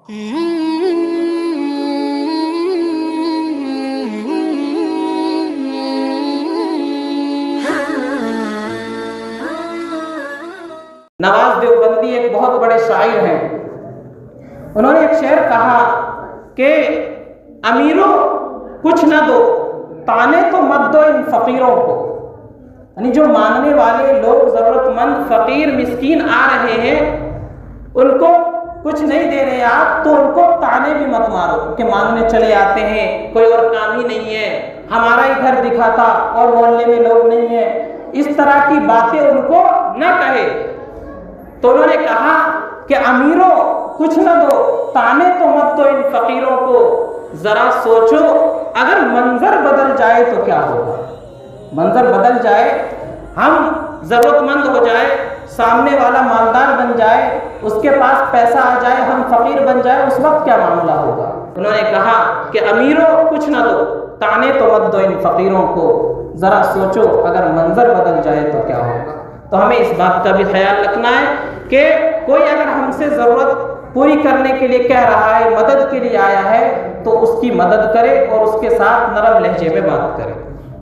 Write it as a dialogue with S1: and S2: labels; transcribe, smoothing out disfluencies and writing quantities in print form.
S1: نواز دیوبندی ایک بہت بڑے شاعر ہیں. انہوں نے ایک شعر کہا کہ امیروں کچھ نہ دو، تانے تو مت دو ان فقیروں کو. یعنی جو مانگنے والے لوگ، ضرورت مند فقیر مسکین آ رہے ہیں، ان کو کچھ نہیں دے رہے آپ، تو ان کو تانے بھی مت مارو کہ مانگنے چلے آتے ہیں، کوئی اور کام ہی نہیں ہے، ہمارا ہی گھر دکھا تھا اور محلے میں لوگ نہیں ہیں. اس طرح کی باتیں ان کو نہ کہے. تو انہوں نے کہا کہ امیروں کچھ نہ دو، تانے تو مت دو ان فقیروں کو. ذرا سوچو اگر منظر بدل جائے تو کیا ہوگا. منظر بدل جائے، ہم ضرورت مند ہو جائے، سامنے والا مالدار بن جائے، اس کے پاس پیسہ آ جائے، ہم فقیر بن جائے، اس وقت کیا معاملہ ہوگا. انہوں نے کہا کہ امیروں کچھ نہ دو، تانے تو مت دو ان فقیروں کو. ذرا سوچو اگر منظر بدل جائے تو کیا ہوگا. تو ہمیں اس بات کا بھی خیال رکھنا ہے کہ کوئی اگر ہم سے ضرورت پوری کرنے کے لیے کہہ رہا ہے، مدد کے لیے آیا ہے، تو اس کی مدد کرے اور اس کے ساتھ نرم لہجے میں بات کرے.